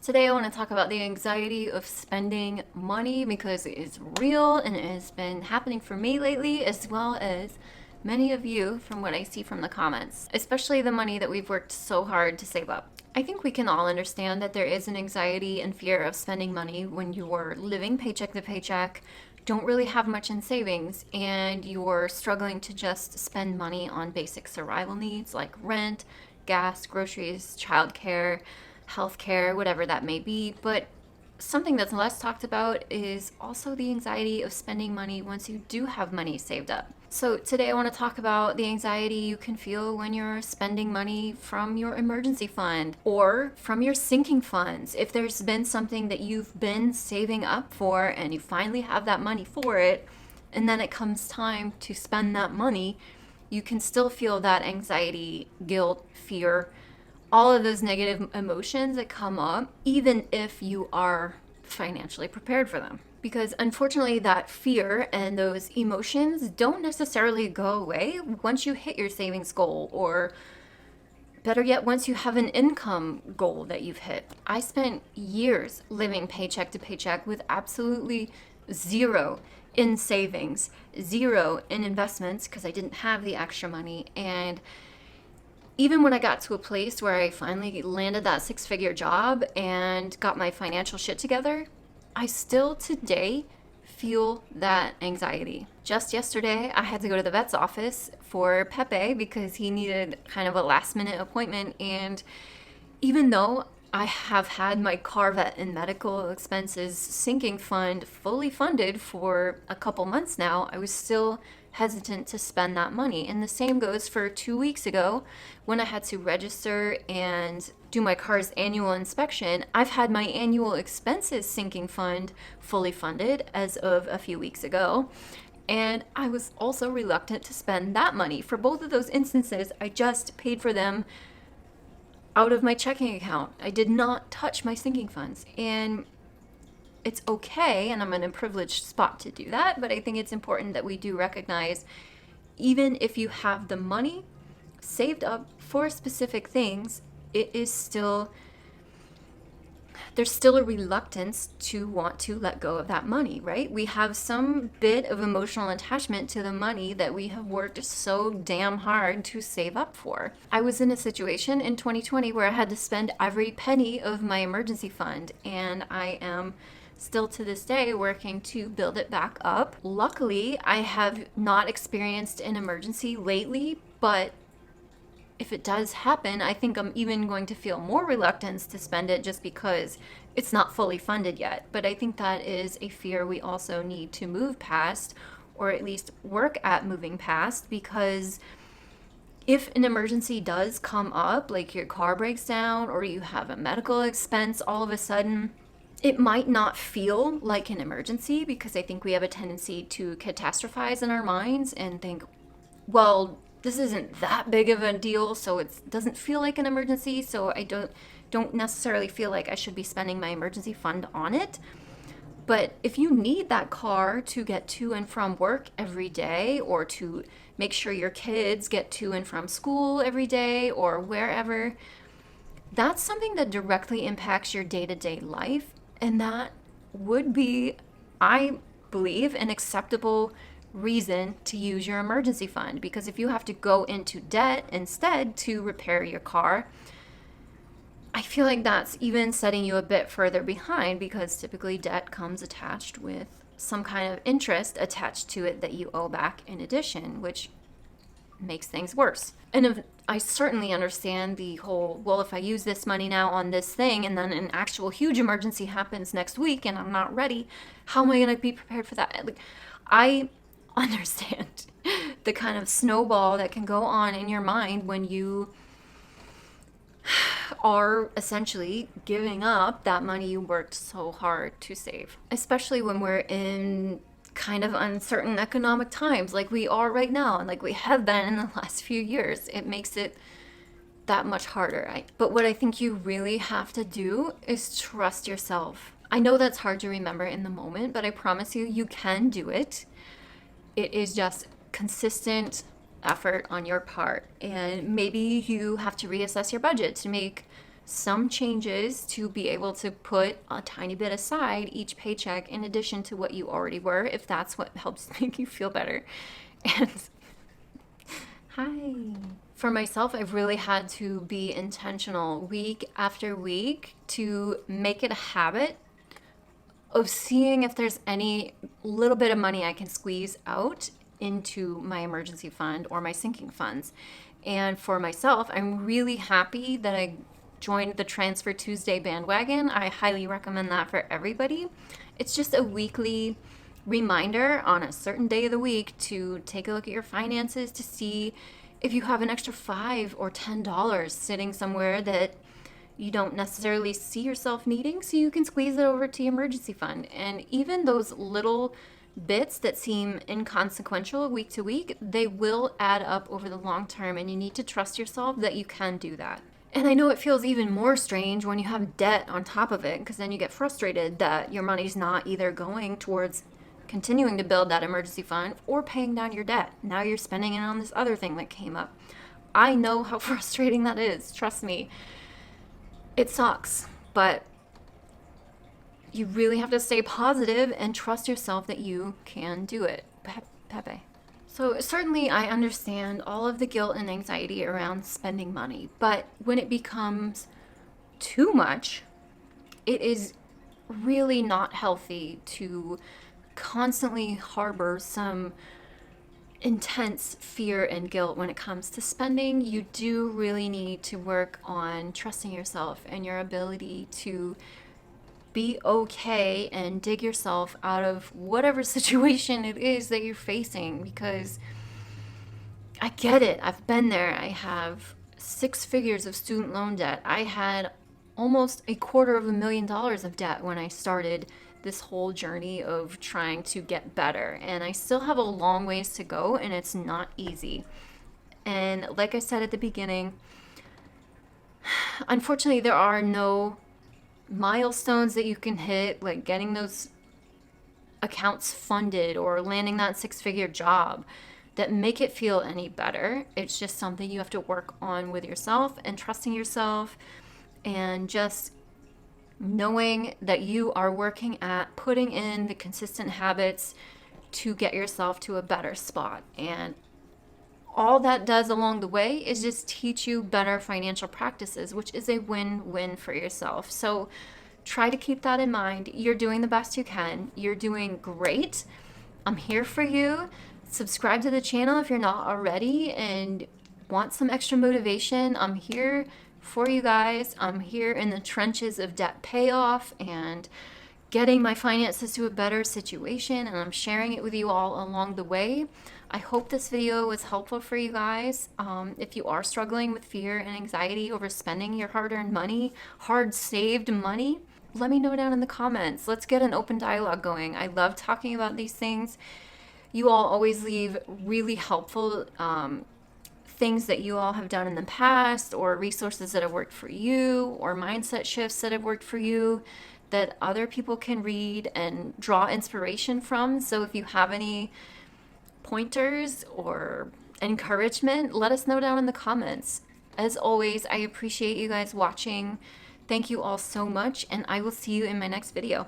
Today, I want to talk about the anxiety of spending money because it is real and it has been happening for me lately, as well as many of you from what I see from the comments, especially the money that we've worked so hard to save up. I think we can all understand that there is an anxiety and fear of spending money when you're living paycheck to paycheck, don't really have much in savings, and you're struggling to just spend money on basic survival needs like rent, gas, groceries, childcare, healthcare, whatever that may be. But something that's less talked about is also the anxiety of spending money once you do have money saved up. So today I want to talk about the anxiety you can feel when you're spending money from your emergency fund or from your sinking funds. If there's been something that you've been saving up for and you finally have that money for it, and then it comes time to spend that money, you can still feel that anxiety, guilt, fear, all of those negative emotions that come up, even if you are financially prepared for them. Because unfortunately, that fear and those emotions don't necessarily go away once you hit your savings goal, or better yet, once you have an income goal that you've hit. I spent years living paycheck to paycheck with absolutely zero in savings, zero in investments because I didn't have the extra money. And even when I got to a place where I finally landed that six-figure job and got my financial shit together, I still today feel that anxiety. Just yesterday, I had to go to the vet's office for Pepe because he needed kind of a last-minute appointment. And even though I have had my car vet and medical expenses sinking fund fully funded for a couple months now, I was still hesitant to spend that money. And the same goes for 2 weeks ago when I had to register and do my car's annual inspection. I've had my annual expenses sinking fund fully funded as of a few weeks ago. And I was also reluctant to spend that money. For both of those instances, I just paid for them out of my checking account. I did not touch my sinking funds. And it's okay, and I'm in a privileged spot to do that, but I think it's important that we do recognize, even if you have the money saved up for specific things, there's still a reluctance to want to let go of that money, right? We have some bit of emotional attachment to the money that we have worked so damn hard to save up for. I was in a situation in 2020 where I had to spend every penny of my emergency fund, and I am still to this day working to build it back up. Luckily, I have not experienced an emergency lately, but if it does happen, I think I'm even going to feel more reluctance to spend it just because it's not fully funded yet. But I think that is a fear we also need to move past, or at least work at moving past, because if an emergency does come up, like your car breaks down or you have a medical expense all of a sudden, it might not feel like an emergency because I think we have a tendency to catastrophize in our minds and think, well, this isn't that big of a deal, so it doesn't feel like an emergency, so I don't necessarily feel like I should be spending my emergency fund on it. But if you need that car to get to and from work every day, or to make sure your kids get to and from school every day or wherever, that's something that directly impacts your day-to-day life. And that would be, I believe, an acceptable reason to use your emergency fund. Because if you have to go into debt instead to repair your car, I feel like that's even setting you a bit further behind, because typically debt comes attached with some kind of interest attached to it that you owe back in addition, which makes things worse. And I certainly understand the whole, well, if I use this money now on this thing and then an actual huge emergency happens next week and I'm not ready, how am I going to be prepared for that? Like, I understand the kind of snowball that can go on in your mind when you are essentially giving up that money you worked so hard to save, especially when we're in kind of uncertain economic times like we are right now and like we have been in the last few years. It makes it that much harder, right? But what I think you really have to do is trust yourself. I know that's hard to remember in the moment, but I promise you, you can do it. It is just consistent effort on your part. And maybe you have to reassess your budget to make some changes to be able to put a tiny bit aside each paycheck in addition to what you already were, if that's what helps make you feel better. And hi. For myself, I've really had to be intentional week after week to make it a habit of seeing if there's any little bit of money I can squeeze out into my emergency fund or my sinking funds. And for myself, I'm really happy that I joined the Transfer Tuesday bandwagon. I highly recommend that for everybody. It's just a weekly reminder on a certain day of the week to take a look at your finances to see if you have an extra $5 or $10 sitting somewhere that you don't necessarily see yourself needing, so you can squeeze it over to your emergency fund. And even those little bits that seem inconsequential week to week, they will add up over the long term, and you need to trust yourself that you can do that. And I know it feels even more strange when you have debt on top of it, because then you get frustrated that your money's not either going towards continuing to build that emergency fund or paying down your debt. Now you're spending it on this other thing that came up. I know how frustrating that is, trust me. It sucks, but you really have to stay positive and trust yourself that you can do it. Pepe. So certainly I understand all of the guilt and anxiety around spending money, but when it becomes too much, it is really not healthy to constantly harbor some intense fear and guilt when it comes to spending. You do really need to work on trusting yourself and your ability to be okay and dig yourself out of whatever situation it is that you're facing, because I get it. I've been there. I have 6 figures of student loan debt. I had almost $250,000 of debt when I started this whole journey of trying to get better. And I still have a long ways to go, and it's not easy. And like I said at the beginning, unfortunately, there are no milestones that you can hit, like getting those accounts funded or landing that 6-figure job, that make it feel any better. It's just something you have to work on with yourself and trusting yourself and just knowing that you are working at putting in the consistent habits to get yourself to a better spot. And all that does along the way is just teach you better financial practices, which is a win-win for yourself. So try to keep that in mind. You're doing the best you can. You're doing great. I'm here for you. Subscribe to the channel if you're not already and want some extra motivation. I'm here for you guys. I'm here in the trenches of debt payoff and getting my finances to a better situation, and I'm sharing it with you all along the way. I hope this video was helpful for you guys. If you are struggling with fear and anxiety over spending your hard-earned money, hard-saved money, let me know down in the comments. Let's get an open dialogue going. I love talking about these things. You all always leave really helpful things that you all have done in the past, or resources that have worked for you, or mindset shifts that have worked for you that other people can read and draw inspiration from. So if you have any pointers or encouragement, let us know down in the comments. As always, I appreciate you guys watching. Thank you all so much, and I will see you in my next video.